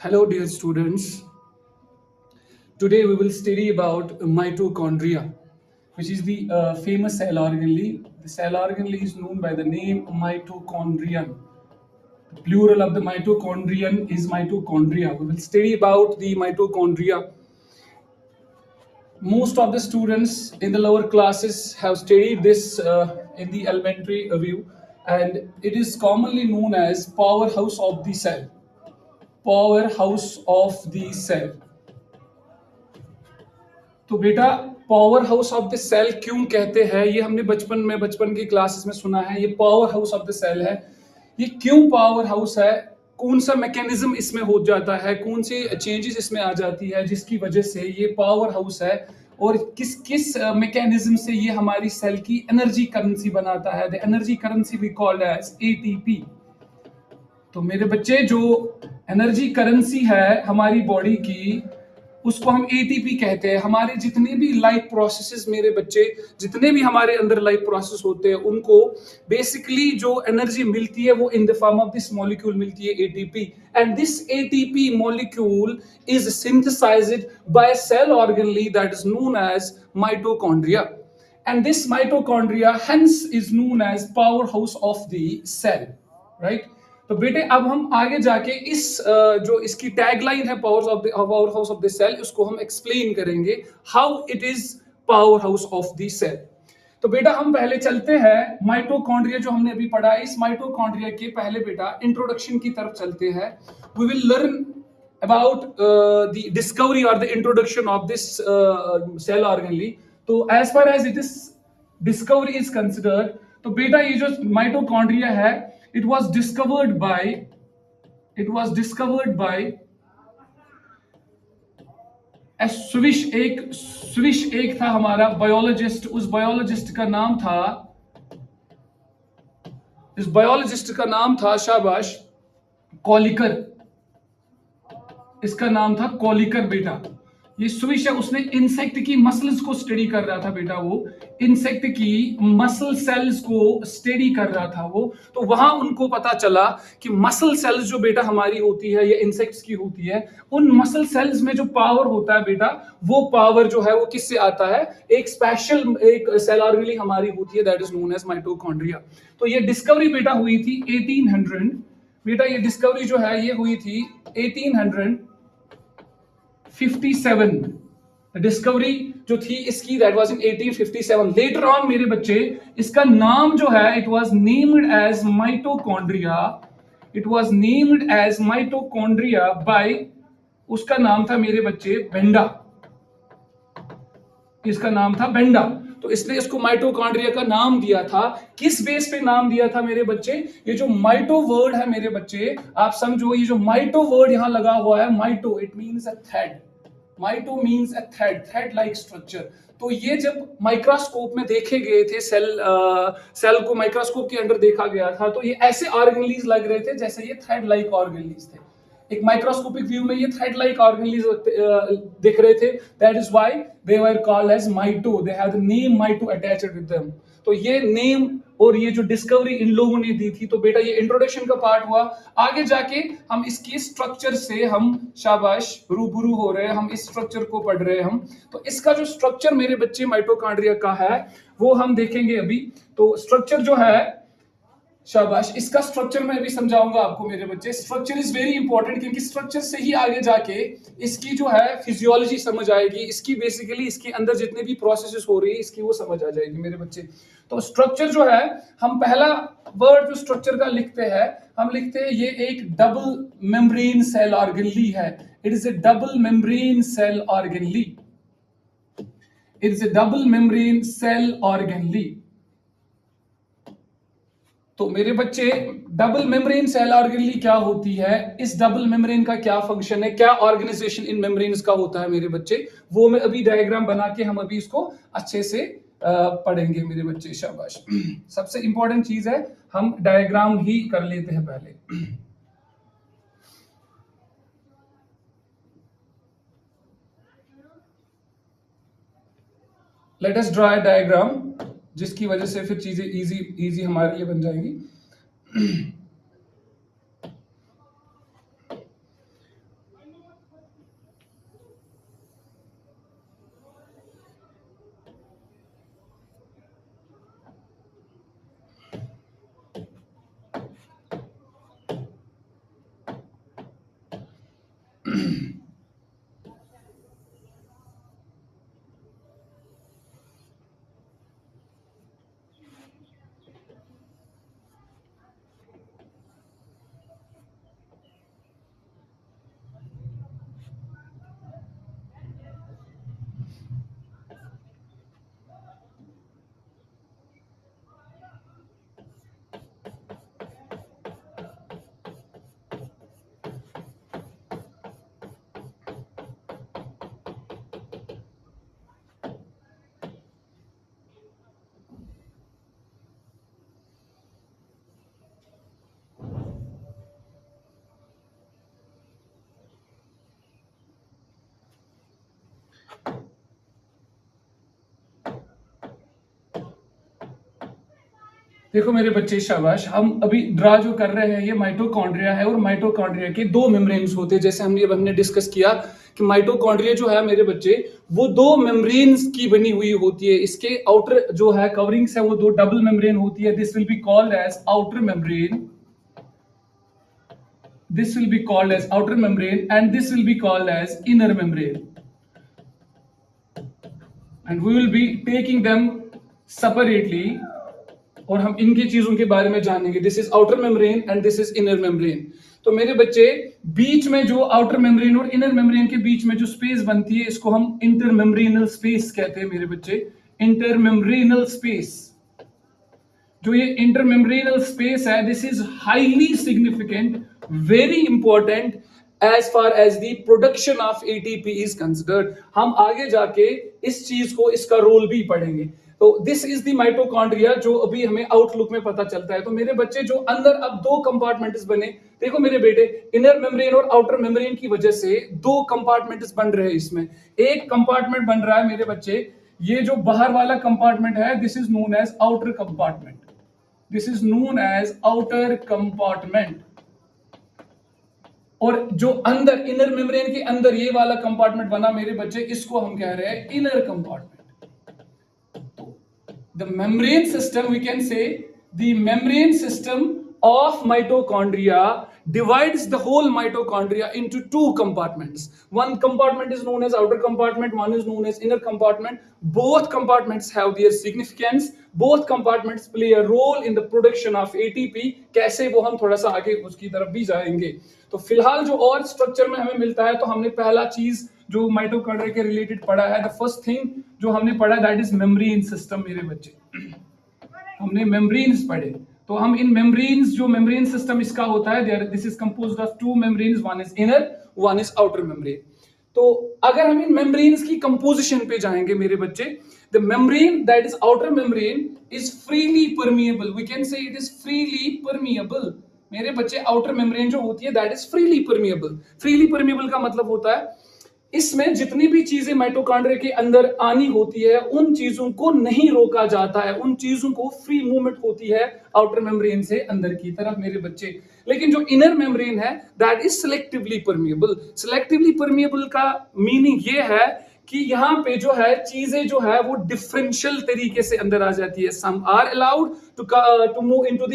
Hello, dear students. Today we will study about mitochondria, which is the famous cell organelle. The cell organelle is known by the name mitochondrion. The plural of the mitochondrion is mitochondria. We will study about the mitochondria. Most of the students in the lower classes have studied this in the elementary view, and it is commonly known as powerhouse of the cell. Powerhouse of the cell. तो बेटा power house of the cell क्यों कहते हैं, ये हमने बचपन की classes में सुना है। ये power house of the cell है। ये क्यों पावर हाउस है, कौन सा मैकेनिज्म इसमें हो जाता है, कौन सी चेंजेस इसमें आ जाती है जिसकी वजह से ये पावर हाउस है, और किस किस मैकेनिज्म से ये हमारी सेल की एनर्जी करेंसी बनाता है। The energy currency we called as ATP. तो मेरे बच्चे, जो एनर्जी करेंसी है हमारी बॉडी की, उसको हम एटीपी कहते हैं। हमारे जितने भी लाइफ प्रोसेसेस, मेरे बच्चे, जितने भी हमारे अंदर लाइफ प्रोसेस होते हैं, उनको बेसिकली जो एनर्जी मिलती है वो in the form of this molecule मिलती है, ATP. And this ATP molecule is synthesized by cell organelle that is known as mitochondria, and this mitochondria hence is known as powerhouse of the cell, right? तो बेटे अब हम आगे जाके इस जो इसकी टैगलाइन है power house of the cell, उसको हम एक्सप्लेन करेंगे how it is power house of the cell. तो बेटा हम पहले चलते हैं माइटोकॉन्ड्रिया जो हमने अभी पढ़ा है, इस माइटोकॉन्ड्रिया के पहले बेटा इंट्रोडक्शन की तरफ चलते हैं। We will learn about the discovery or the introduction of this cell organelle. तो as far as it is discovery is considered, तो बेटा ये जो माइटोकॉन्ड्रिया है, it was discovered by a swish एक था हमारा बायोलॉजिस्ट। उस बायोलॉजिस्ट का नाम था शाबाश कॉलिकर। इसका नाम था कॉलिकर बेटा। ये स्विश है, उसने इंसेक्ट की मसल्स को स्टडी कर रहा था बेटा। वो इंसेक्ट की मसल सेल्स को स्टडी कर रहा था वो। तो वहां उनको पता चला कि मसल सेल्स जो बेटा हमारी होती है, ये इंसेक्ट्स की होती है, उन मसल सेल्स में जो पावर होता है बेटा, वो पावर जो है वो किससे आता है, एक स्पेशल एक सेल ऑर्गेनली हमारी होती है, that is known as mitochondria. तो ये डिस्कवरी बेटा हुई थी 1800 बेटा। ये डिस्कवरी जो है ये हुई थी 1857। डिस्कवरी जो थी इसकी, that was in 1857। Later on मेरे बच्चे, इसका नाम जो है, it was named as mitochondria. It was named as mitochondria by, उसका नाम था मेरे बच्चे बेंडा। इसका नाम था बेंडा। तो इसने इसको माइटोकॉन्ड्रिया का नाम दिया था। किस बेस पे नाम दिया था मेरे बच्चे, ये जो माइटो वर्ड है मेरे बच्चे, आप समझो, ये जो माइटो वर्ड यहां लगा हुआ है, mito, it means a thread. Mito means a thread like structure. तो ये जब माइक्रोस्कोप में देखे गए थे, सेल को माइक्रोस्कोप के अंदर देखा गया था, तो ये ऐसे ऑर्गेनलीज लग रहे थे जैसे ये थ्रेड लाइक ऑर्गेनलीज थे। एक माइक्रोस्कोपिक व्यू में ये थ्रेड लाइक ऑर्गेनलीज दिख रहे थे। That is why they were called as mito. They have the name mito attached with them. तो ये नेम और ये जो डिस्कवरी इन लोगों ने दी थी, तो बेटा ये इंट्रोडक्शन का पार्ट हुआ। आगे जाके हम इसकी स्ट्रक्चर से हम शाबाश रूबरू हो रहे हैं, हम इस स्ट्रक्चर को पढ़ रहे हैं हम। तो इसका जो स्ट्रक्चर मेरे बच्चे माइटोकॉन्ड्रिया का है वो हम देखेंगे अभी। तो स्ट्रक्चर जो है, शाबाश, इसका स्ट्रक्चर मैं अभी समझाऊंगा आपको मेरे बच्चे। स्ट्रक्चर इज वेरी इंपॉर्टेंट, क्योंकि स्ट्रक्चर से ही आगे जाके इसकी जो है फिजियोलॉजी समझ आएगी, इसकी बेसिकली इसके अंदर जितने भी प्रोसेसेस हो रही है इसकी वो समझ आ जाएगी मेरे बच्चे। तो स्ट्रक्चर जो है, हम पहला वर्ड जो स्ट्रक्चर का लिखते हैं, हम लिखते हैं ये एक डबल मेम्ब्रेन सेल ऑर्गेनली है। It is a double membrane cell organelle. It is a double membrane cell organelle. तो मेरे बच्चे, डबल मेम्ब्रेन सेल ऑर्गेनली क्या होती है, इस डबल मेम्ब्रेन का क्या फंक्शन है, क्या ऑर्गेनाइजेशन इन मेम्ब्रेन्स का होता है मेरे बच्चे, वो मैं अभी डायग्राम बना के हम अभी इसको अच्छे से पढ़ेंगे मेरे बच्चे। शाबाश। सबसे इंपॉर्टेंट चीज है, हम डायग्राम ही कर लेते हैं पहले। लेट अस ड्रा डायग्राम, जिसकी वजह से फिर चीजें इजी हमारे लिए बन जाएंगी। देखो मेरे बच्चे शाबाश, हम अभी ड्रा जो कर रहे हैं ये माइटोकॉन्ड्रिया है, और माइटोकॉन्ड्रिया के दो मेम्ब्रेन्स होते हैं। जैसे हमने डिस्कस किया कि माइटोकॉन्ड्रिया जो है मेरे बच्चे वो दो मेम्ब्रेन्स की बनी हुई होती है। इसके आउटर जो है कवरिंग्स है वो दो डबल मेम्ब्रेन होती है। This will be called as outer membrane, this will be called as outer membrane, and this will be called as inner membrane, and we will be taking them separately, और हम इनकी चीजों के बारे में जानेंगे। This is outer membrane and this is inner membrane. तो मेरे बच्चे बीच में जो आउटर मेम्ब्रेन और इनर मेम्ब्रेन के बीच में जो स्पेस बनती है इसको हम इंटरमेम्ब्रेनल स्पेस कहते हैं मेरे बच्चे, इंटरमेम्ब्रेनल स्पेस। जो ये इंटरमेम्ब्रेनल स्पेस है this is highly significant, very important as far as the production of ATP is considered. हम आगे जाके इस चीज को, इसका रोल भी पढ़ेंगे। तो दिस इज द माइटोकॉन्ड्रिया जो अभी हमें आउटलुक में पता चलता है। तो मेरे बच्चे जो अंदर अब दो कंपार्टमेंट्स बने, देखो मेरे बेटे, इनर मेम्ब्रेन और आउटर मेम्ब्रेन की वजह से दो कंपार्टमेंट्स बन रहे हैं। इसमें एक कंपार्टमेंट बन रहा है मेरे बच्चे, ये जो बाहर वाला कंपार्टमेंट है this is known as outer compartment, this is known as outer compartment. और जो अंदर इनर मेम्ब्रेन के अंदर ये वाला कंपार्टमेंट बना मेरे बच्चे, इसको हम कह रहे हैं inner compartment. The membrane system, we can say the membrane system of mitochondria divides the whole mitochondria into two compartments. One compartment is known as outer compartment, one is known as inner compartment. Both compartments have their significance, both compartments play a role in the production of ATP. कैसे, वो हम थोड़ा सा आगे उसकी तरफ भी जाएंगे। तो फिलहाल जो और स्ट्रक्चर में हमें मिलता है, तो हमने पहला चीज जो माइटोकॉन्ड्रिया के रिलेटेड पढ़ा है, द फर्स्ट थिंग जो हमने पढ़ा दैट इज मेम्ब्रेन सिस्टम। मेरे बच्चे हमने मेम्ब्रेन्स पढ़े। तो हम इन मेम्ब्रेन्स, जो मेम्ब्रेन सिस्टम इसका होता है, this is composed of to membranes, one is inner one is outer membrane. तो अगर हम इन मेम्ब्रेन्स की कंपोजिशन पे जाएंगे मेरे बच्चे, the membrane that is outer membrane is freely permeable, we can say it is freely permeable. मेरे बच्चे आउटर मेम्ब्रेन जो होती है that is freely permeable. Freely permeable का मतलब होता है इसमें जितनी भी चीजें माइटोकॉन्ड्रिया के अंदर आनी होती है उन चीजों को नहीं रोका जाता है, उन चीजों को फ्री मूवमेंट होती है आउटर मेम्ब्रेन से अंदर की तरफ मेरे बच्चे। लेकिन जो इनर मेम्ब्रेन है that is selectively permeable. Selectively permeable का मीनिंग ये है कि यहाँ पे जो है चीजें जो है वो डिफरेंशियल तरीके से अंदर आ जाती है। Some are allowed to move into the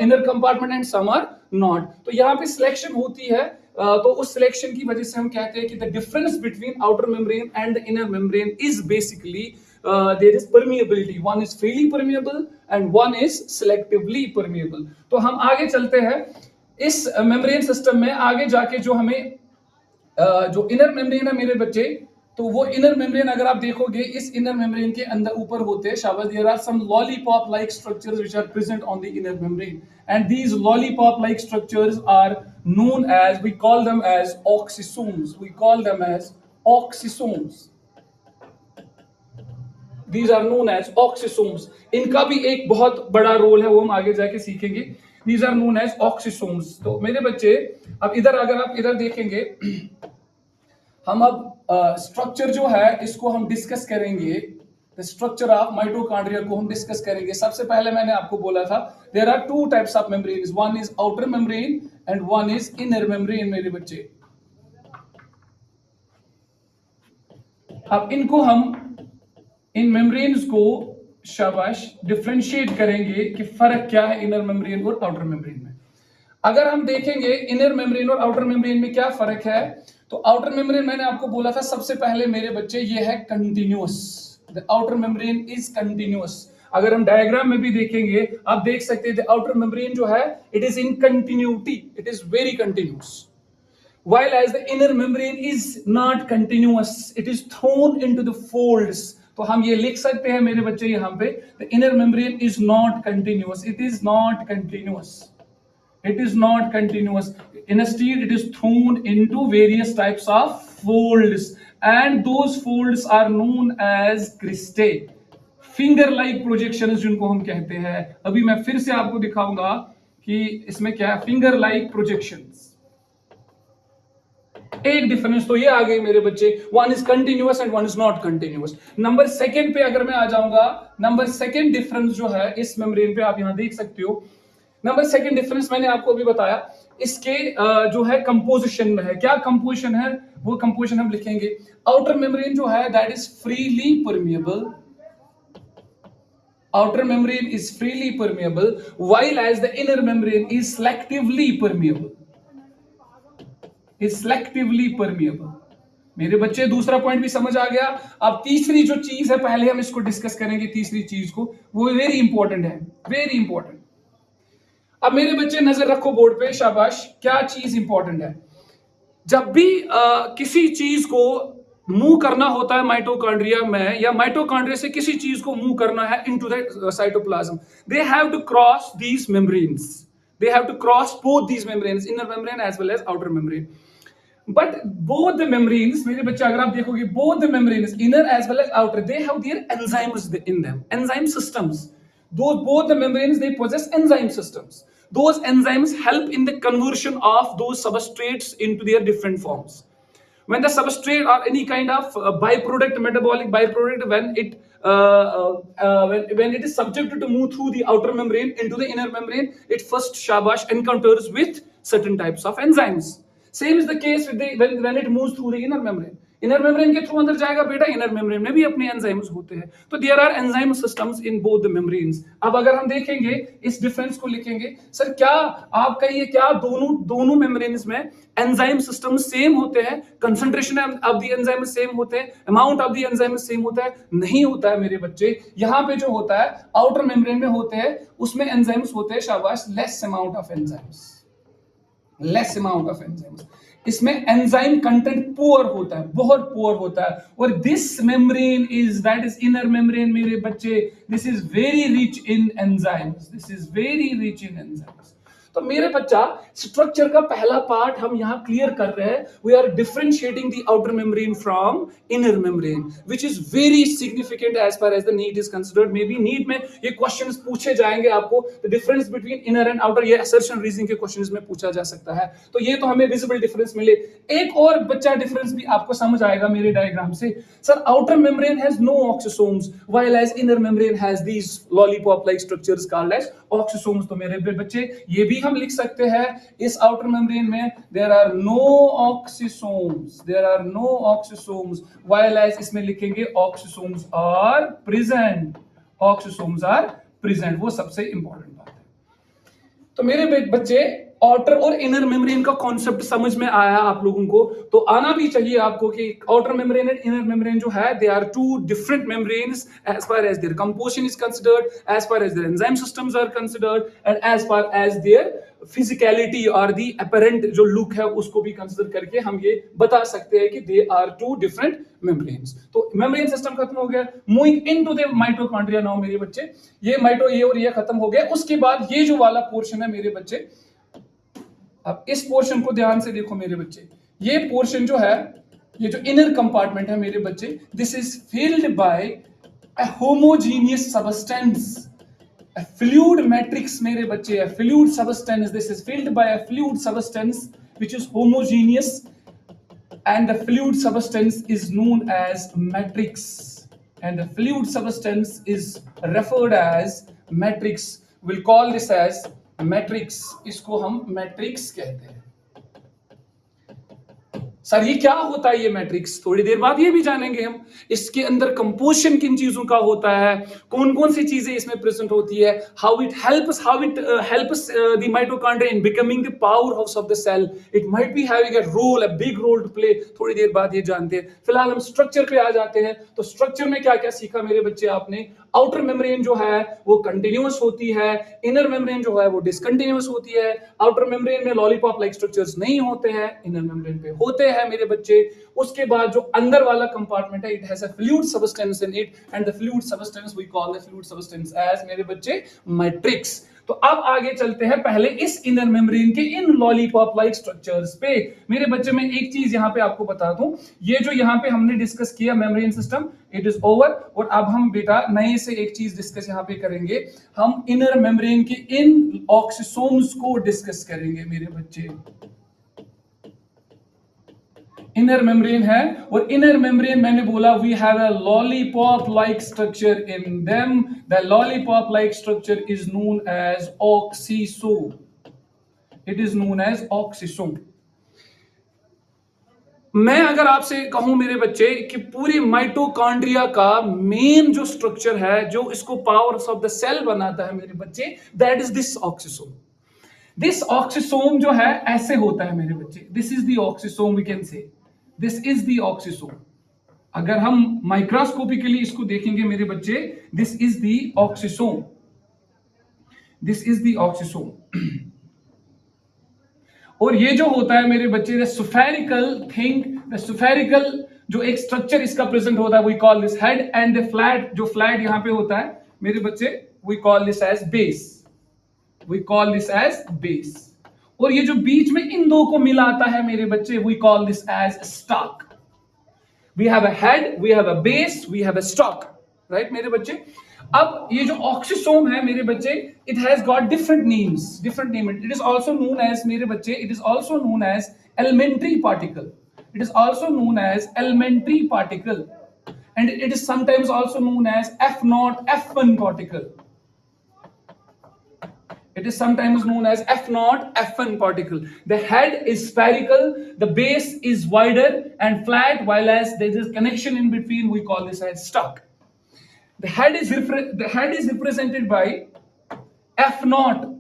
inner compartment and some are not. तो यहाँ पे सिलेक्शन होती है। तो उस सिलेक्शन की वजह से हम कहते हैं कि the difference between outer membrane and the inner membrane is basically there is permeability, one is freely permeable and one is selectively permeable. तो हम आगे चलते हैं इस मेम्ब्रेन सिस्टम में। आगे जाके जो हमें जो इनर मेम्ब्रेन है मेरे बच्चे, तो वो इनर मेम्ब्रेन अगर आप देखोगे इस इनर मेम्ब्रेन के अंदर ऊपर होते हैं शाबाश, there are some lollipop like structures which are present on the inner membrane, and these lollipop like structures are known as, we call them as oxysomes, we call them as oxysomes, these are known as oxysomes। इनका भी एक बहुत बड़ा role है, वो हम आगे जाके सीखेंगे। these are known as oxysomes। तो मेरे बच्चे अब इधर अगर आप इधर देखेंगे, हम अब स्ट्रक्चर जो है इसको हम डिस्कस करेंगे, स्ट्रक्चर ऑफ माइटोकॉन्ड्रिया को हम डिस्कस करेंगे। सबसे पहले मैंने आपको बोला था there are two types of membranes, one is outer membrane and one is inner membrane मेरे बच्चे। अब इनको हम इन मेम्ब्रेन्स को शाबाश डिफरेंशिएट करेंगे कि फर्क क्या है इनर मेम्ब्रेन और आउटर मेम्ब्रेन में। अगर हम देखेंगे इनर मेम्ब्रेन और आउटर मेम्ब्रेन में क्या फर्क है, तो आउटर मेम्ब्रेन मैंने आपको बोला था सबसे पहले मेरे बच्चे ये है continuous, the outer membrane is continuous. अगर हम डायग्राम में भी देखेंगे आप देख सकते हैं द आउटर मेम्ब्रेन जो है it is in continuity, it is very continuous, while as the inner membrane is not continuous, it is thrown into the folds। तो हम ये लिख सकते हैं मेरे बच्चे यहाँ पे the inner membrane is not continuous, it is not continuous, it is not continuous, instead it is thrown into various types of folds and those folds are known as cristae, finger like projections जिनको हम कहते हैं। अभी मैं फिर से आपको दिखाऊंगा कि इसमें क्या है, finger like projections। एक डिफरेंस तो ये आ गई मेरे बच्चे, one is continuous and one is not continuous. Number second पे अगर मैं आ जाऊंगा, नंबर सेकंड डिफरेंस जो है इस मेम्ब्रेन पे आप यहां देख सकते हो। नंबर सेकंड डिफरेंस मैंने आपको अभी बताया, इसके जो है कंपोजिशन में है। क्या कंपोजिशन है, वो कंपोजिशन हम लिखेंगे। आउटर मेम्ब्रेन जो है that is freely permeable, outer membrane is freely permeable while as the inner membrane is selectively permeable, मेरे बच्चे दूसरा पॉइंट भी समझ आ गया। अब तीसरी जो चीज है पहले हम इसको डिस्कस करेंगे, तीसरी चीज को, वो वेरी इंपॉर्टेंट है, वेरी इंपॉर्टेंट। अब मेरे बच्चे नजर रखो बोर्ड पे, शाबाश। क्या चीज इंपॉर्टेंट है, जब भी किसी चीज को मूव करना होता है माइटोकॉन्ड्रिया में, या माइटोकॉन्ड्रिया से किसी चीज को मूव करना है into the cytoplasm, they have to cross these membranes, they have to cross both these membranes, inner membrane as well as outer membrane. But both the membranes, मेरे बच्चे अगर आप देखोगे, both the membranes inner as well as outer, they have their enzymes in them, enzyme systems. Both the membranes, they possess enzyme systems. Those enzymes help in the conversion of those substrates into their different forms. When the substrate or any kind of byproduct, metabolic byproduct, when it is subjected to move through the outer membrane into the inner membrane, it first shabash encounters with certain types of enzymes. Same is the case with when it moves through the inner membrane. Inner membrane के through अंदर जाएगा बेटा, inner membrane में भी अपने enzymes होते हैं, तो there are enzyme systems in both the membranes. अब अगर हम देखेंगे इस डिफरेंस को लिखेंगे, सर क्या आप कहिए, क्या दोनों मेम्ब्रेन्स में एंजाइम सिस्टम सेम होते हैं, concentration of the enzyme same होते हैं, amount of the enzyme same होता है? नहीं होता है मेरे बच्चे। यहां पे जो होता है आउटर मेम्ब्रेन में होते हैं, उसमें एंजाइम्स होते हैं शाबाश less amount of enzymes, less amount of enzymes. इसमें एंजाइम कंटेंट पुअर होता है, बहुत पुअर होता है। और this membrane is, that is inner membrane मेरे बच्चे, this is very rich in enzymes, this is very rich in enzymes. तो मेरे बच्चा स्ट्रक्चर का पहला पार्ट हम यहां क्लियर कर रहे हैं। We are differentiating the outer membrane from inner membrane, which is very significant as far as the NEET is considered. May be NEET में ये क्वेश्चंस पूछे जाएंगे आपको, the difference between inner and outer, ये assertion reasoning के questions में पूछा जा सकता है। तो ये तो हमें विजिबल डिफरेंस मिले। एक और बच्चा डिफरेंस भी आपको समझ आएगा मेरे डायग्राम से। Sir outer membrane has no oxysomes while as inner membrane has these lollipop like structures called as oxysomes. तो मेरे बच्चे ये भी हम लिख सकते हैं, इस आउटर मेम्ब्रेन में there are no oxysomes, there are no oxysomes, while as इसमें लिखेंगे oxysomes are present, oxysomes are present. वो सबसे इंपॉर्टेंट बात है। तो मेरे बच्चे आउटर और इनर मेम्ब्रेन का कॉन्सेप्ट समझ में आया आप लोगों को, तो आना भी चाहिए आपको कि outer membrane and inner membrane जो है, they are two different membranes as far as their composition is considered, as far as their enzyme systems are considered, and as far as their physicality और the apparent जो look है उसको भी consider करके हम ये बता सकते हैं कि they are two different membranes. तो मेम्ब्रेन सिस्टम खत्म हो गया, moving into the mitochondria now मेरे बच्चे। ये और ये खत्म हो गया। उसके बाद ये जो वाला पोर्शन है मेरे बच्चे, अब इस पोर्शन को ध्यान से देखो मेरे बच्चे। ये पोर्शन जो है, ये जो इनर कंपार्टमेंट है मेरे बच्चे, this is filled by a homogeneous substance, a fluid matrix मेरे बच्चे, a fluid substance, this is filled by a fluid substance which is homogeneous, and the fluid substance is known as matrix, and the fluid substance is referred as matrix. We'll call this as matrix, इसको हम matrix कहते हैं। Sir ये क्या होता है ये matrix, थोड़ी देर बाद ये भी जानेंगे हम। इसके अंदर कंपोजिशन किन चीजों का होता है, कौन कौन सी चीजें इसमें प्रेजेंट होती है, how it helps the mitochondria in becoming the power house of the cell, it might be having a role, a big role to play, थोड़ी देर बाद ये जानते हैं। फिलहाल हम स्ट्रक्चर पे आ जाते हैं। तो स्ट्रक्चर में क्या क्या सीखा मेरे बच्चे आपने? आउटर मेम्ब्रेन जो है वो कंटिन्यूअस होती है, इनर मेम्ब्रेन जो है वो डिसकंटिन्यूअस होती है। आउटर मेम्ब्रेन में लॉलीपॉप लाइक स्ट्रक्चर्स नहीं होते हैं, इनर मेम्ब्रेन पे होते हैं मेरे बच्चे। उसके बाद जो अंदर वाला कंपार्टमेंट है, it has a fluid substance in it, and the fluid substance we call the fluid substance as मेरे बच्चे मैट्रिक्स। तो अब आगे चलते हैं पहले इस इनर मेम्ब्रेन के इन लॉलीपॉप लाइक स्ट्रक्चर्स पे। मेरे बच्चे में एक चीज यहां पे आपको बता दूं, ये जो यहां पे हमने डिस्कस किया membrane system, it is over. और अब हम बेटा नए से एक चीज डिस्कस यहां पे करेंगे, हम इनर मेम्ब्रेन के इन ऑक्सीसोम्स को डिस्कस करेंगे मेरे बच्चे। इनर मेम्ब्रेन है, और इनर मेम्ब्रेन मैंने बोला we have a lollipop like structure in them, the lollipop like structure is known as oxysome, it is known as oxysome. मैं अगर आपसे कहूं मेरे बच्चे कि पूरी माइटोकॉन्ड्रिया का मेन जो स्ट्रक्चर है, जो इसको पावर्स ऑफ द सेल बनाता है मेरे बच्चे, that is this oxysome. This oxysome जो है ऐसे होता है मेरे बच्चे, this is the oxysome, we can say this is the oxysome. अगर हम माइक्रोस्कोपिकली इसको देखेंगे मेरे बच्चे, this is the oxysome, this is the oxysome. और ये जो होता है मेरे बच्चे, the spherical thing, the spherical जो एक स्ट्रक्चर इसका प्रेजेंट होता है, we call this head, and the flat जो फ्लैट यहां पे होता है मेरे बच्चे, we call this as base, we call this as base. और ये जो बीच में इन दो को मिलाता है मेरे बच्चे, we call this as stalk. We have a head, we have a base, we have a stalk, right मेरे बच्चे। अब ये जो ऑक्सीसोम है मेरे बच्चे, it has got different names, different name. It is also known as मेरे बच्चे, it is also known as elementary particle, it is also known as elementary particle, and it is sometimes also known as F0 F1 particle. It is sometimes known as F0 F1 particle. The head is spherical, the base is wider and flat, while as there is connection in between, we call this as stalk. The head is represented by F0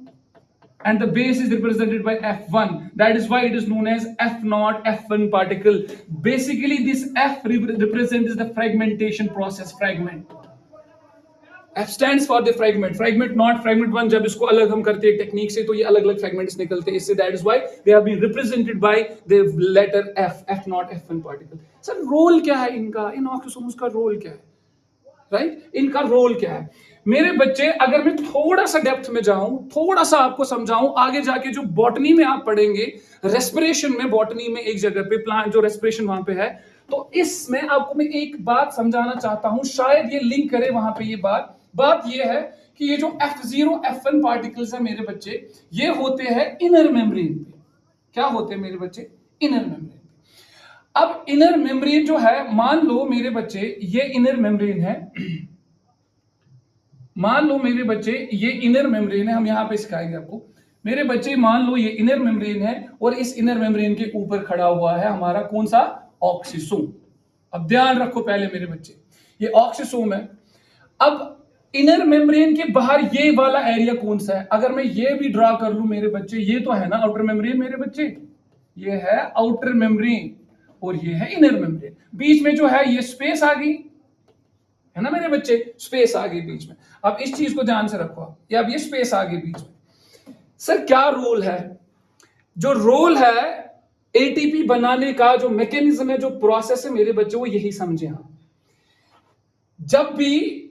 and the base is represented by F1. That is why it is known as F0 F1 particle. Basically this F represents the fragmentation process, fragment. F stands for the fragment, fragment not fragment 1, जब इसको अलग हम करते हैं technique से तो ये अलग अलग फ्रेगमेंट्स निकलते हैं इससे, that is why they have been represented by the letter F, F0 F1 particle. Sir role क्या है इनका, इन ऑक्सीसोम्स का रोल क्या है, राइट इनका रोल क्या है मेरे बच्चे। अगर मैं थोड़ा सा डेप्थ में जाऊं, थोड़ा सा आपको समझाऊं, आगे जाके जो बॉटनी में आप पढ़ेंगे, रेस्पिरेशन में, बॉटनी में एक जगह पे प्लांट जो रेस्पिरेशन वहां पे है, तो इसमें आपको मैं एक बात समझाना चाहता हूं, शायद ये लिंक करे वहां पे। ये बात ये है कि ये जो F0 F1 पार्टिकल्स है मेरे बच्चे, ये होते हैं इनर मेम्ब्रेन पे। क्या होते हैं मेरे बच्चे, इनर मेम्ब्रेन। अब इनर मेम्ब्रेन जो है, मान लो मेरे बच्चे ये इनर मेम्ब्रेन है, मान लो मेरे बच्चे ये इनर मेम्ब्रेन है, हम यहां पे सिखाएंगे आपको मेरे बच्चे। मान लो ये इनर मेम्ब्रेन है और इस इनर मेम्ब्रेन के ऊपर खड़ा हुआ है हमारा कौन सा, ऑक्सीसोम। अब ध्यान रखो पहले मेरे बच्चे, ये ऑक्सीसोम है। अब इनर मेम्ब्रेन के बाहर ये वाला एरिया कौन सा है, अगर मैं ये भी ड्रा कर लूं मेरे बच्चे, ये तो है ना आउटर मेम्ब्रेन मेरे बच्चे, ये है आउटर मेम्ब्रेन और ये है इनर मेम्ब्रेन। बीच में जो है ये स्पेस आ गई है ना मेरे बच्चे, स्पेस आ गई बीच में। अब इस चीज को ध्यान से रखो, या अब ये स्पेस आ गई बीच में। सर क्या रोल है, जो रोल है एटीपी बनाने का, जो मैकेनिज्म है, जो प्रोसेस है मेरे बच्चे, वो यही समझे हम। जब भी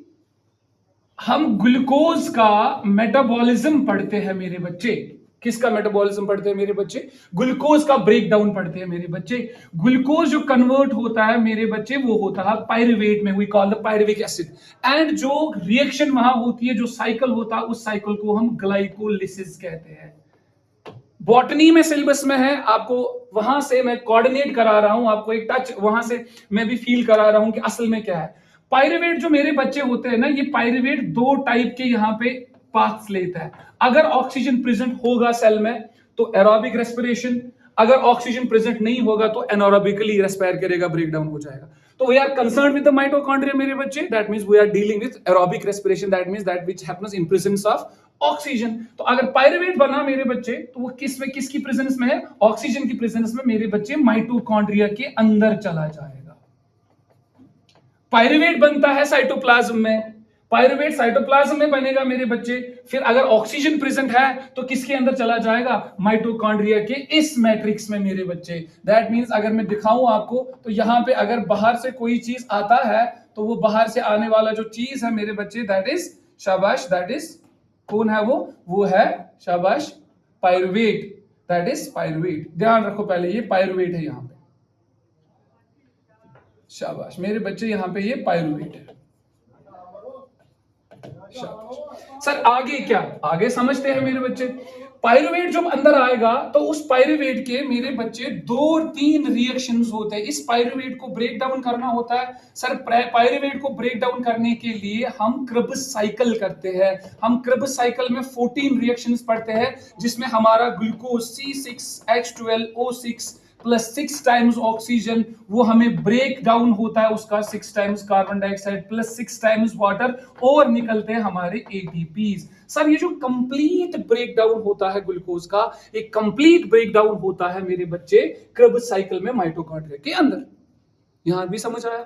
हम ग्लूकोज का मेटाबॉलिज्म पढ़ते हैं मेरे बच्चे, किसका मेटाबॉलिज्म पढ़ते हैं मेरे बच्चे, ग्लूकोज का ब्रेकडाउन पढ़ते हैं मेरे बच्चे। ग्लूकोज जो कन्वर्ट होता है मेरे बच्चे, वो होता है पायरुवेट में, we call the pyruvic acid. And जो रिएक्शन वहां होती है, जो साइकिल होता है, उस साइकिल को हम ग्लाइकोलिसिस कहते हैं। बॉटनी में सिलेबस में है, आपको वहां से मैं कोऑर्डिनेट करा रहा हूं, आपको एक टच वहां से मैं भी फील करा रहा हूं कि असल में क्या है। पायरुवेट जो मेरे बच्चे होते हैं ना, ये पायरुवेट दो टाइप के यहाँ पे पाथ्स लेता है। अगर ऑक्सीजन प्रेजेंट होगा सेल में तो एरोबिक रेस्पिरेशन, अगर ऑक्सीजन प्रेजेंट नहीं होगा तो एनोरोबिकली रेस्पायर करेगा, ब्रेकडाउन हो जाएगा। तो we are concern with the mitochondria मेरे बच्चे, that means we are dealing with aerobic respiration, that means that which happens in presence of oxygen. तो अगर पायरुवेट बना मेरे बच्चे, तो वो किसकी प्रेजेंस में है, ऑक्सीजन की प्रेजेंस में मेरे बच्चे माइटोकॉन्ड्रिया के अंदर चला जाएगा। पायरुवेट बनता है साइटोप्लाज्म में, पायरुवेट साइटोप्लाज्म में बनेगा मेरे बच्चे। फिर अगर ऑक्सीजन प्रेजेंट है तो किसके अंदर चला जाएगा, माइटोकॉन्ड्रिया के इस मैट्रिक्स में मेरे बच्चे। दैट मींस अगर मैं दिखाऊं आपको, तो यहां पे अगर बाहर से कोई चीज आता है तो वो बाहर से आने वाला जो चीज है मेरे बच्चे, दैट इज शाबाश, दैट इज कौन है वो है शाबाश पायरुवेट, दैट इज पायरुवेट। ध्यान रखो पहले, ये पायरुवेट है यहां पे, शाबाश मेरे बच्चे, यहां पे ये पायरुवेट है। शाबाश सर, आगे क्या, आगे समझते हैं मेरे बच्चे। पायरुवेट जब अंदर आएगा तो उस पायरुवेट के मेरे बच्चे 2-3 रिएक्शंस होते हैं। इस पायरुवेट को ब्रेक डाउन करना होता है। सर पायरुवेट को ब्रेक डाउन करने के लिए हम क्रेब्स साइकिल करते हैं। हम क्रेब्स साइकिल में 14 रिएक्शंस पढ़ते हैं, जिसमें हमारा glucose C6H12O6 plus 6 times oxygen वो हमें ब्रेक डाउन होता है, उसका 6 times carbon dioxide plus 6 times water, और निकलते हैं हमारे एटीपीज। सर ये जो कंप्लीट ब्रेक डाउन होता है ग्लूकोज का, एक कंप्लीट ब्रेक डाउन होता है मेरे बच्चे क्रेब्स साइकिल में माइटोकॉन्ड्रिया के अंदर। यहां भी समझ आया?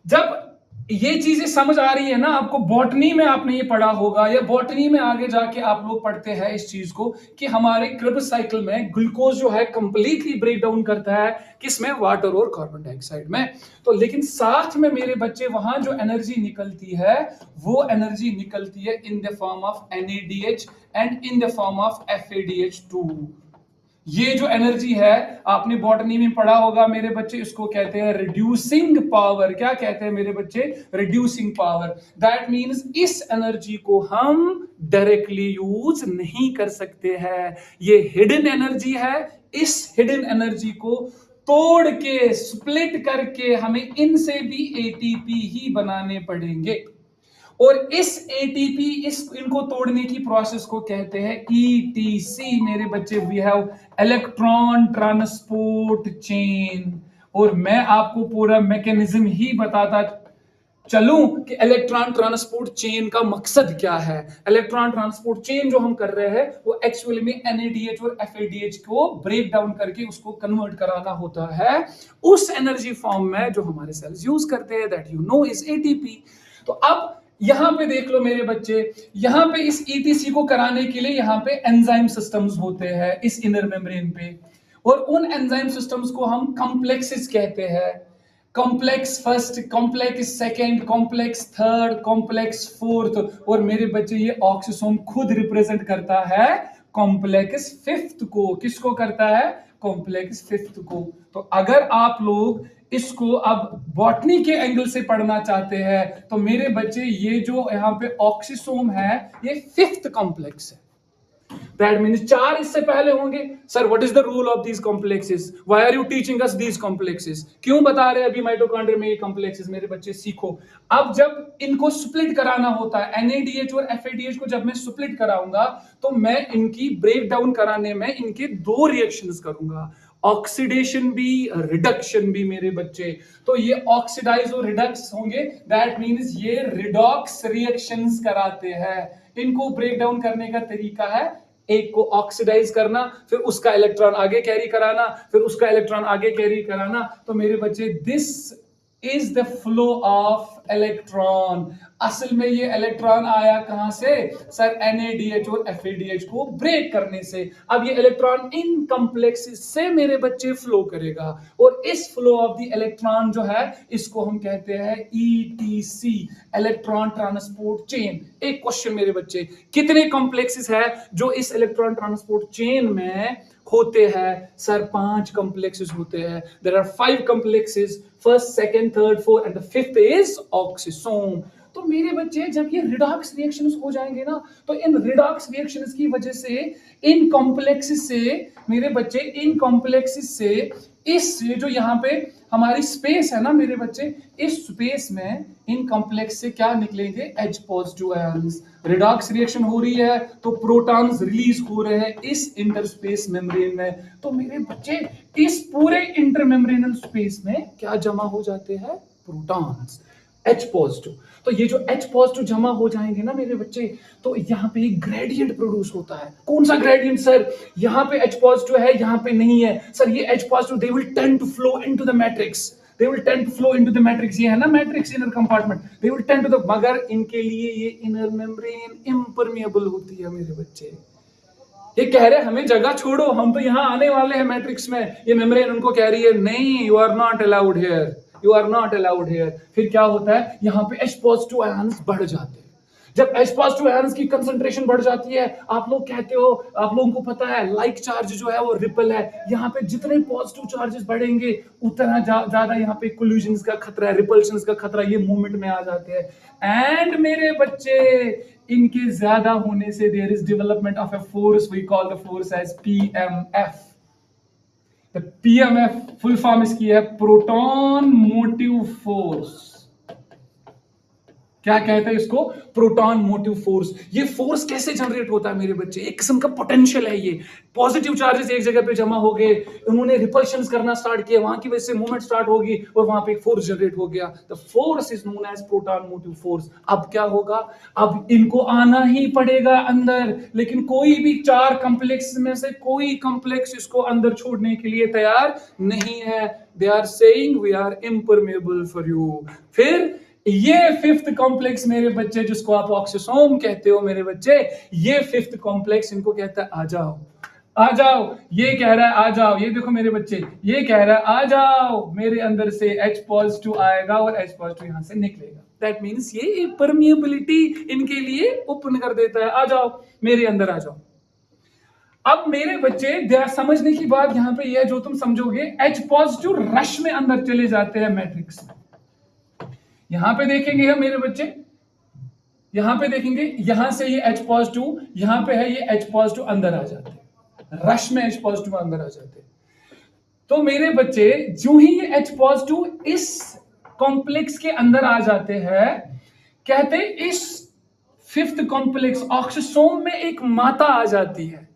जब ये चीजें समझ आ रही है ना आपको, बॉटनी में आपने ये पढ़ा होगा, या बॉटनी में आगे जाके आप लोग पढ़ते हैं इस चीज को कि हमारे क्रेब्स साइकिल में ग्लूकोज जो है कंप्लीटली ब्रेक डाउन करता है किसमें, वाटर और कार्बन डाइऑक्साइड में। तो लेकिन साथ में मेरे बच्चे वहां जो एनर्जी निकलती है वो एनर्जी निकलती है इन the form of NADH and in the form of FADH2। ये जो एनर्जी है आपने बॉटनी में पढ़ा होगा मेरे बच्चे, इसको कहते हैं रिड्यूसिंग पावर। क्या कहते हैं मेरे बच्चे? Reducing power. दैट मींस इस एनर्जी को हम डायरेक्टली यूज नहीं कर सकते हैं, ये हिडन एनर्जी है। इस हिडन एनर्जी को तोड़ के, स्प्लिट करके हमें इनसे भी ATP ही बनाने पड़ेंगे, और इस ATP इनको तोड़ने की प्रोसेस को कहते हैं ETC मेरे बच्चे। We have electron transport chain. और मैं आपको पूरा मैकेनिज्म ही बताता चलूं कि इलेक्ट्रॉन ट्रांसपोर्ट चेन का मकसद क्या है। इलेक्ट्रॉन ट्रांसपोर्ट चेन जो हम कर रहे हैं वो एक्चुअली में NADH और FADH को ब्रेक डाउन करके उसको कन्वर्ट कराना होता है उस एनर्जी फॉर्म में जो हमारे सेल्स यूज करते हैं, that you know is ATP। तो अब यहां पे देख लो मेरे बच्चे, यहां पे इस ETC को कराने के लिए यहां पे एंजाइम सिस्टम्स होते हैं इस इनर मेम्ब्रेन पे, और उन एंजाइम सिस्टम्स को हम कॉम्प्लेक्सेस कहते हैं। Complex first, complex second, complex third, complex fourth, और मेरे बच्चे ये ऑक्सीसोम खुद रिप्रेजेंट करता है कॉम्प्लेक्स फिफ्थ को। किसको करता है? कॉम्प्लेक्स फिफ्थ को। तो अगर आप लोग इसको अब बॉटनी के एंगल से पढ़ना चाहते हैं तो मेरे बच्चे ये जो यहां पे ऑक्सीसोम है ये फिफ्थ कॉम्प्लेक्स है। दैट मींस 4 इससे पहले होंगे। Sir what is the rule of these complexes? Why are you teaching us these complexes? क्यों बता रहे हैं अभी माइटोकॉन्ड्रिया में ये कॉम्प्लेक्सेस? मेरे बच्चे सीखो। अब जब इनको स्प्लिट कराना होता है, NADH और FADH को जब मैं स्प्लिट कराऊंगा तो मैं इनकी ब्रेक डाउन कराने में इनके 2 रिएक्शंस करूंगा, ऑक्सीडेशन भी, रिडक्शन भी मेरे बच्चे। तो ये ऑक्सीडाइज और रिडक्स होंगे, दैट मींस ये रिडॉक्स रिएक्शंस कराते हैं। इनको ब्रेक डाउन करने का तरीका है एक को ऑक्सीडाइज करना, फिर उसका इलेक्ट्रॉन आगे कैरी कराना, फिर उसका इलेक्ट्रॉन आगे कैरी कराना। तो मेरे बच्चे this is the flow of electron. असल में ये इलेक्ट्रॉन आया कहां से? सर NADH और FADH को ब्रेक करने से। अब ये इलेक्ट्रॉन इन कॉम्प्लेक्सेस से मेरे बच्चे फ्लो करेगा, और इस फ्लो ऑफ द इलेक्ट्रॉन जो है इसको हम कहते हैं ETC, इलेक्ट्रॉन ट्रांसपोर्ट चेन। एक क्वेश्चन मेरे बच्चे, कितने कॉम्प्लेक्सेस है जो इस इलेक्ट्रॉन ट्रांसपोर्ट चेन में होते हैं? सर 5 कॉम्प्लेक्सेस होते हैं। There are 5 complexes, first, second, third, fourth and the fifth is oxysome. तो मेरे बच्चे जब ये रिडॉक्स रिएक्शंस हो जाएंगे ना, तो इन रिडॉक्स रिएक्शंस की वजह से इन कॉम्प्लेक्सेस से मेरे बच्चे, इन कॉम्प्लेक्सेस से इस ये जो यहाँ पे हमारी स्पेस है ना मेरे बच्चे, इस स्पेस में इन कॉम्प्लेक्स से क्या निकलेंगे? H positive ions. Redox reaction हो रही है तो प्रोटॉन्स रिलीज हो रहे हैं इस इंटरस्पेस मेम्ब्रेन में। तो मेरे बच्चे इस पूरे इंटरमेम्ब्रेनल स्पेस में क्या जमा हो जाते हैं? Protons, H positive. तो ये जो H पॉजिटिव जमा हो जाएंगे ना मेरे बच्चे, तो यहाँ पे एक ग्रेडियंट प्रोड्यूस होता है। कौन सा ग्रेडियंट सर? यहाँ पे H पॉजिटिव है, यहाँ पे नहीं है। सर ये H positive they will tend to flow into the matrix, they will tend to flow into the matrix। ये है ना matrix inner compartment, they will tend to the, मगर इनके लिए ये इनर मेम्ब्रेन इम्परमिएबल होती है मेरे बच्चे। ये कह रहे हमें जगह छोड़ो, हम तो यहाँ आने वाले हैं मैट्रिक्स में। ये मेम्ब्रेन उनको कह रही है नहीं, you are not allowed here, you are not allowed here. फिर क्या होता है? यहाँ पे H पॉजिटिव आयंस बढ़ जाते हैं। जब H पॉजिटिव आयंस की कंसंट्रेशन बढ़ जाती है, आप लोग कहते हो, आप लोगों को पता है लाइक चार्ज जो है वो रिपल है। यहाँ पे जितने पॉजिटिव चार्जेस बढ़ेंगे उतना ज्यादा यहाँ पे कोलिजन्स का खतरा है, रिपल्शंस का खतरा, ये मूवमेंट में आ जाते हैं। एंड मेरे बच्चे इनके ज्यादा होने से there is development of a force, we call the force as PMF. The PMF full form इसकी है प्रोटॉन मोटिव फोर्स। क्या कहते हैं इसको? Proton motive force. ये फोर्स कैसे जनरेट होता है मेरे बच्चे? एक किस्म का पोटेंशियल है ये। पॉजिटिव चार्जेस एक जगह पे जमा हो गए, उन्होंने रिपल्शंस करना स्टार्ट किया, वहां की वजह से मूवमेंट स्टार्ट होगी और वहां पे एक फोर्स जनरेट हो गया। The force is known as proton motive force. अब क्या होगा? अब इनको आना ही पड़ेगा अंदर, लेकिन कोई भी चार कॉम्प्लेक्स में से कोई कॉम्प्लेक्स इसको अंदर छोड़ने के लिए तैयार नहीं है। They are saying we are impermeable for you. फिर ये फिफ्थ कॉम्प्लेक्स मेरे बच्चे, जिसको आप ऑक्सीसोम कहते हो मेरे बच्चे, ये फिफ्थ कॉम्प्लेक्स इनको कहता है आ जाओ आ जाओ। ये कह रहा है आ जाओ। ये देखो मेरे बच्चे, ये कह रहा है आ जाओ, मेरे अंदर से H पॉजिटिव आएगा और H पॉजिटिव यहां से निकलेगा। दैट मीन्स ये परमिएबिलिटी इनके लिए ओपन कर देता है। आ जाओ मेरे अंदर आ जाओ। अब मेरे बच्चे समझने की बात यहां पे ये जो तुम समझोगे, H पॉजिटिव रश में अंदर चले जाते हैं मैट्रिक्स में। यहां पे देखेंगे हम मेरे बच्चे, यहां पे देखेंगे, यहां से ये H पॉजिटिव यहां पे है, ये H पॉजिटिव अंदर आ जाते हैं, रश में H पॉजिटिव अंदर आ जाते हैं। तो मेरे बच्चे जो ही ये H पॉजिटिव इस कॉम्प्लेक्स के अंदर आ जाते हैं, कहते इस फिफ्थ कॉम्प्लेक्स ऑक्सीसोम में एक माता आ जाती है,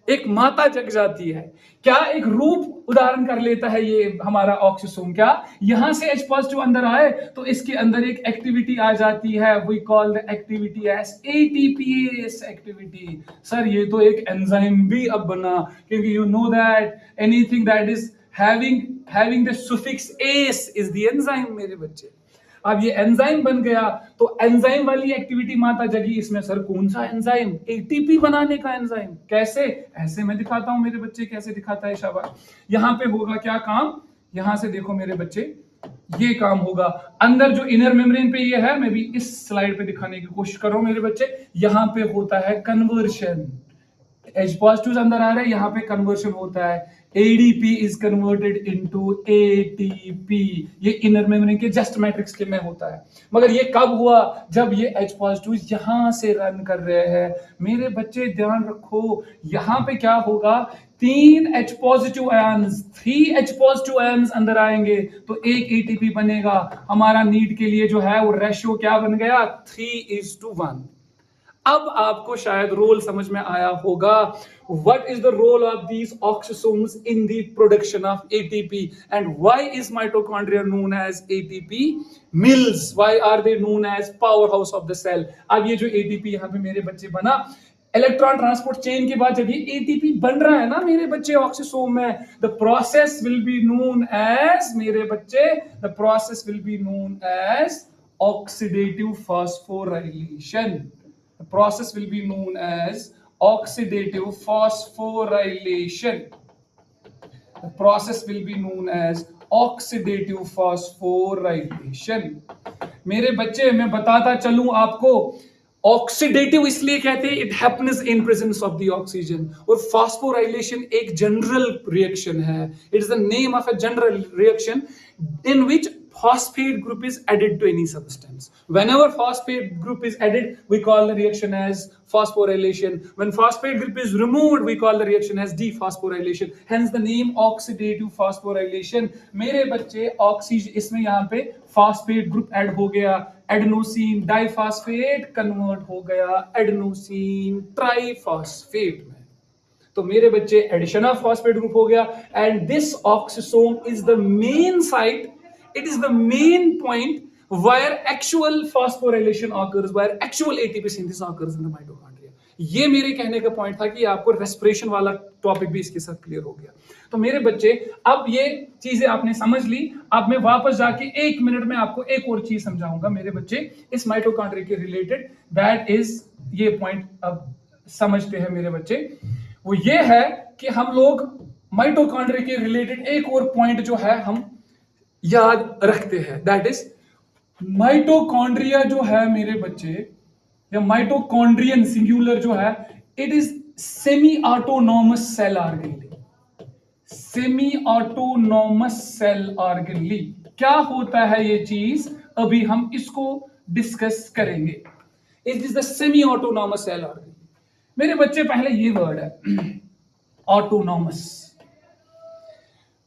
एक माता जग जाती है। क्या एक रूप उदाहरण कर लेता है ये हमारा ऑक्सीसोम। क्या यहां से H पॉजिटिव अंदर आए तो इसके अंदर एक एक्टिविटी आ जाती है, we call the activity as ATPase activity. Sir ये तो एक एंजाइम भी अब बना, क्योंकि you know that anything that is having the suffix ase is the enzyme मेरे बच्चे। अब ये एंजाइम बन गया तो एंजाइम वाली एक्टिविटी माता जगी इसमें। सर कौन सा एंजाइम? एटीपी बनाने का एंजाइम। कैसे? ऐसे मैं दिखाता हूं मेरे बच्चे, कैसे दिखाता है शाबाश। यहां पे होगा क्या काम? यहां से देखो मेरे बच्चे, ये काम होगा अंदर जो इनर मेम्ब्रेन पे ये है, मैं भी इस स्लाइड पे दिखाने की कोशिश कर रहा हूं मेरे बच्चे। यहां पे होता है कन्वर्शन, H पॉजिटिव अंदर आ रहे हैं, यहां पे कन्वर्शन होता है, ADP is converted into ATP। ये इनर मेम्ब्रेन के जस्ट मैट्रिक्स के में होता है। मगर ये कब हुआ? जब ये H पॉजिटिव यहां से रन कर रहे हैं। मेरे बच्चे ध्यान रखो, यहां पे क्या होगा? 3 H positive ions, 3 H positive ions अंदर आएंगे तो एक ATP बनेगा। हमारा नीड के लिए जो है वो रेशियो क्या बन गया? 3:1। अब आपको शायद रोल समझ में आया होगा। What is the role of these oxysomes in the production of ATP and why is mitochondria known as ATP mills? Why are they known as powerhouse of the cell? अब ये जो ATP यहाँ पे मेरे बच्चे बना, इलेक्ट्रॉन ट्रांसपोर्ट चेन के बाद जब ये ATP बन रहा है ना मेरे बच्चे ऑक्सीसोम में, the process will be known as मेरे बच्चे, the process will be known as oxidative phosphorylation. The process will be known as oxidative phosphorylation. The process will be known as oxidative phosphorylation. मेरे बच्चे मैं बताता चलूं आपको, oxidative इसलिए कहते हैं it happens in presence of the oxygen, और फॉस्फोराइलेशन एक जनरल रिएक्शन है। It is the name of a general reaction in which phosphate group is added to any substance. Whenever phosphate group is added, we call the reaction as phosphorylation. When phosphate group is removed, we call the reaction as dephosphorylation. Hence the name oxidative phosphorylation. मेरे बच्चे oxygen इसमें यहाँ पे phosphate group add हो गया, adenosine diphosphate convert हो गया adenosine triphosphate में। तो मेरे बच्चे एडिशन ऑफ फॉस्फेट ग्रुप हो गया, and this oxysome is the main site, it is the main point where actual phosphorylation occurs, where actual ATP synthesis occurs in the mitochondria. ये मेरे कहने का पॉइंट था कि आपको रेस्पिरेशन वाला टॉपिक भी इसके साथ क्लियर हो गया। तो मेरे बच्चे अब ये चीजें आपने समझ ली। अब मैं वापस जाके 1 मिनट में आपको एक और चीज समझाऊंगा मेरे बच्चे इस माइटोकॉन्ड्रिया के रिलेटेड। दैट इज, ये पॉइंट अब समझते हैं मेरे बच्चे, वो ये है कि हम लोग माइटोकॉन्ड्रिया के रिलेटेड एक और पॉइंट जो है हम याद रखते हैं। दैट इज माइटोकॉन्ड्रिया जो है मेरे बच्चे, या माइटोकॉन्ड्रियन सिंगुलर जो है, it is semi autonomous cell organelle. Semi autonomous cell organelle क्या होता है ये चीज, अभी हम इसको डिस्कस करेंगे। It is the semi autonomous cell organ. मेरे बच्चे पहले ये वर्ड है ऑटोनॉमस।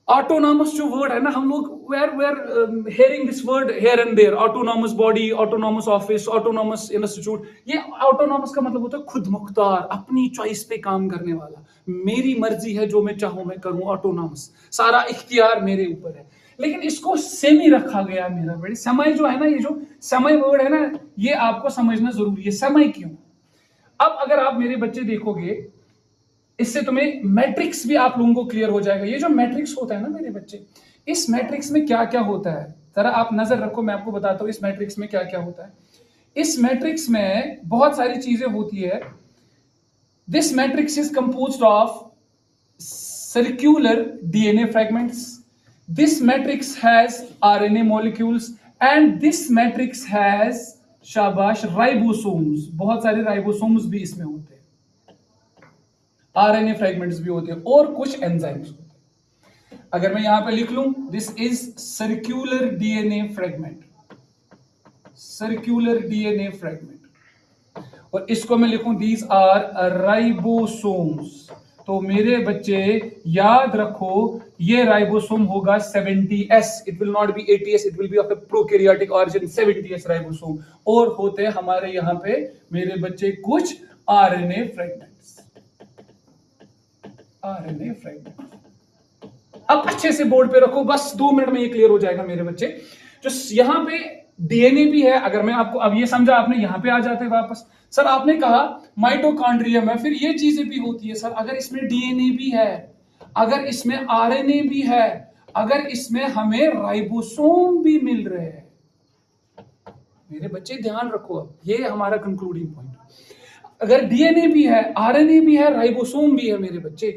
ऑटोनॉमस जो वर्ड है ना, हम लोग were hearing this word here and there, autonomous body, autonomous office, autonomous institute. ये ऑटोनॉमस का मतलब होता है खुद मुख्तार, अपनी चॉइस पे काम करने वाला, मेरी मर्जी है, जो मैं चाहूं मैं करूं, ऑटोनॉमस, सारा इख्तियार मेरे ऊपर है। लेकिन इसको सेमी रखा गया मेरा बड़े। समय जो है ना, ये जो समय वर्ड है ना, ये आपको समझना जरूरी है। समय क्यों? अब अगर आप मेरे बच्चे देखोगे, इससे तुम्हें मैट्रिक्स भी आप लोगों को क्लियर हो जाएगा। ये जो मैट्रिक्स होता है ना मेरे बच्चे, इस मैट्रिक्स में क्या क्या होता है, जरा आप नजर रखो, मैं आपको बताता हूं इस मैट्रिक्स में क्या क्या होता है। इस मैट्रिक्स में बहुत सारी चीजें होती है। This matrix is composed of circular DNA fragments, this matrix has RNA molecules, and this matrix has, शाबाश, राइबोसोम्स। बहुत सारे राइबोसोम्स भी इसमें होते हैं, आरएनए फ्रैगमेंट्स भी होते हैं, और कुछ एंजाइम्स होते हैं। अगर मैं यहां पे लिख लूं, this is circular DNA fragment, circular DNA fragment, और इसको मैं लिखूं दीज आर राइबोसोम्स। तो मेरे बच्चे याद रखो, ये राइबोसोम होगा 70s, it will not be 80s, it will be of A prokaryotic origin, 70s ribosome. और होते हैं हमारे यहां पे मेरे बच्चे कुछ आरएनए फ्रैगमेंट्स, आरएनए फ्रैगमेंट। अब अच्छे से बोर्ड पे रखो, बस 2 मिनट में ये क्लियर हो जाएगा मेरे बच्चे। जो यहां पे डीएनए भी है, अगर मैं आपको अब ये समझा, आपने यहां पे आ जाते वापस। सर आपने कहा माइटोकॉन्ड्रियम है, फिर ये चीजें भी होती है। सर अगर इसमें डीएनए भी है, अगर इसमें आरएनए भी है, अगर इसमें हमें राइबोसोम भी मिल रहे हैं, मेरे बच्चे ध्यान रखो, अब ये हमारा कंक्लूडिंग पॉइंट। अगर डीएनए भी है, आरएनए भी है, राइबोसोम भी है मेरे बच्चे,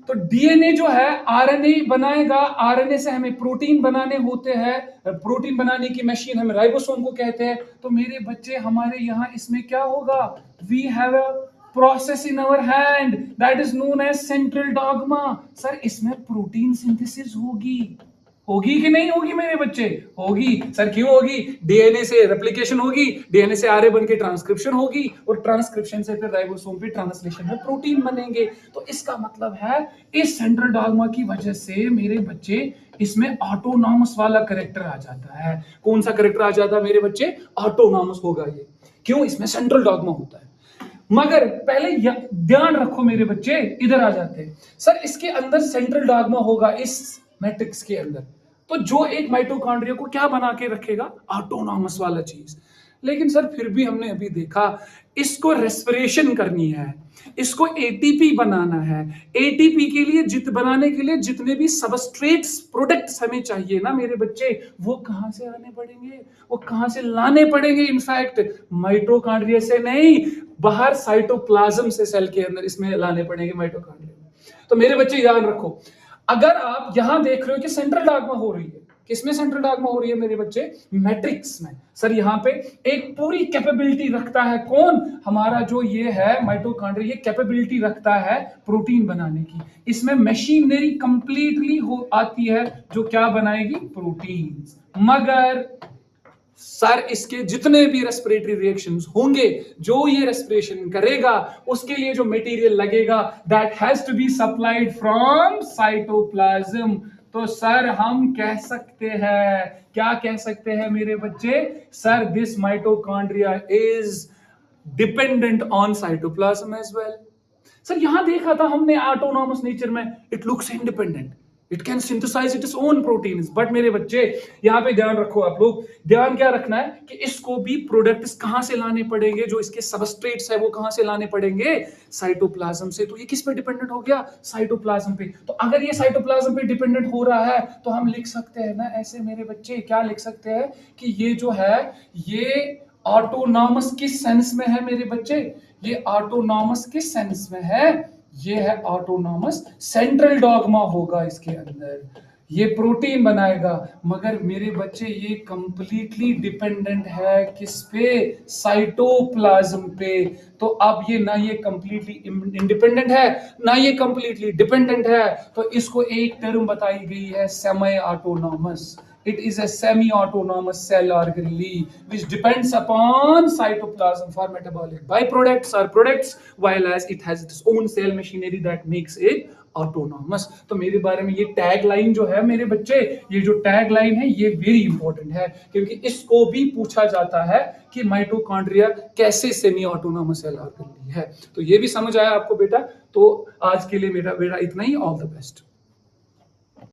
तो डीएनए जो है आरएनए बनाएगा, आरएनए से हमें प्रोटीन बनाने होते हैं, प्रोटीन बनाने की मशीन हम राइबोसोम को कहते हैं। तो मेरे बच्चे हमारे यहाँ इसमें क्या होगा, we have a process in our hand that is known as central dogma. Sir इसमें प्रोटीन सिंथेसिस होगी, होगी कि नहीं होगी मेरे बच्चे? होगी। सर क्यों होगी? डीएनए से रेप्लिकेशन होगी, डीएनए से आरए बन के ट्रांसक्रिप्शन होगी, और ट्रांसक्रिप्शन से फिर राइबोसोम पे ट्रांसलेशन में प्रोटीन बनेंगे। तो इसका मतलब है इस सेंट्रल डॉग्मा की वजह से मेरे बच्चे इसमें ऑटोनॉमस वाला कैरेक्टर आ जाता है। कौन सा कैरेक्टर आ जाता है मेरे बच्चे? ऑटोनॉमस होगा ये। क्यों? इसमें सेंट्रल डॉग्मा होता है। मगर पहले ध्यान रखो मेरे बच्चे, इधर आ जाते हैं। सर इसके अंदर सेंट्रल डॉग्मा होगा इस मैट्रिक्स के अंदर, तो जो एक माइटोकॉन्ड्रिया को क्या बना के रखेगा? ऑटोनॉमस वाला चीज। लेकिन सर फिर भी हमने अभी देखा, इसको रेस्पिरेशन करनी है, इसको एटीपी बनाना है। एटीपी के लिए बनाने के लिए जितने भी सबस्ट्रेट्स प्रोडक्ट्स हमें चाहिए ना मेरे बच्चे, वो कहां से आने पड़ेंगे? वो कहां से लाने पड़ेंगे? इनफैक्ट माइटोकॉन्ड्रिया से नहीं, बाहर साइटोप्लाज्म से, सेल के अंदर इसमें लाने पड़ेंगे माइटोकॉन्ड्रिया। तो मेरे बच्चे ध्यान रखो, अगर आप यहां देख रहे हो कि सेंट्रल डॉग्मा हो रही है, किसमें सेंट्रल डॉग्मा हो रही है मेरे बच्चे? मैट्रिक्स में। सर यहां पे एक पूरी कैपेबिलिटी रखता है कौन? हमारा जो ये है माइटोकॉन्ड्रिया, ये कैपेबिलिटी रखता है प्रोटीन बनाने की। इसमें मशीनरी कंप्लीटली हो आती है जो क्या बनाएगी? प्रोटीन। मगर सर इसके जितने भी रेस्पिरेटरी रिएक्शंस होंगे, जो ये रेस्पिरेशन करेगा, उसके लिए जो मटेरियल लगेगा, that has to be supplied from cytoplasm. तो सर हम कह सकते हैं, क्या कह सकते हैं मेरे बच्चे? Sir this mitochondria is dependent on cytoplasm as well. Sir यहां देखा था हमने ऑटोनॉमस नेचर में, it looks independent, it can synthesise its own proteins. But मेरे बच्चे यहां पे ध्यान रखो, आप लोग ध्यान क्या रखना है कि इसको भी प्रोडक्ट्स कहां से लाने पड़ेंगे, जो इसके सबस्ट्रेट्स है वो कहां से लाने पड़ेंगे? साइटोप्लाज्म से। तो ये किस पे डिपेंडेंट हो गया? साइटोप्लाज्म पे। तो अगर ये साइटोप्लाज्म पे डिपेंडेंट हो रहा है, तो हम लिख सकते हैं ना ऐसे मेरे बच्चे, क्या लिख सकते हैं कि ये जो है ये ऑटोनॉमस किस सेंस में है मेरे बच्चे? ये ऑटोनॉमस किस सेंस में है? ये है ऑटोनॉमस, सेंट्रल डॉग्मा होगा इसके अंदर, ये प्रोटीन बनाएगा। मगर मेरे बच्चे ये कंप्लीटली डिपेंडेंट है किस पे? साइटोप्लाज्म पे। तो अब ये ना ये कंप्लीटली इंडिपेंडेंट है, ना ये कंप्लीटली डिपेंडेंट है, तो इसको एक टर्म बताई गई है semi autonomous. It is a semi-autonomous cell organelle which depends upon cytoplasm for metabolic byproducts or products, while as it has its own cell machinery that makes it autonomous. तो मेरे बारे में ये टैग लाइन जो है मेरे बच्चे, ये जो टैग लाइन है ये वेरी इंपॉर्टेंट है, क्योंकि इसको भी पूछा जाता है कि माइटोकॉन्ड्रिया कैसे सेमी ऑटोनॉमस सेल ऑर्गेनेल है। तो ये भी समझ आया आपको बेटा? तो आज के लिए मेरा इतना ही। All the best.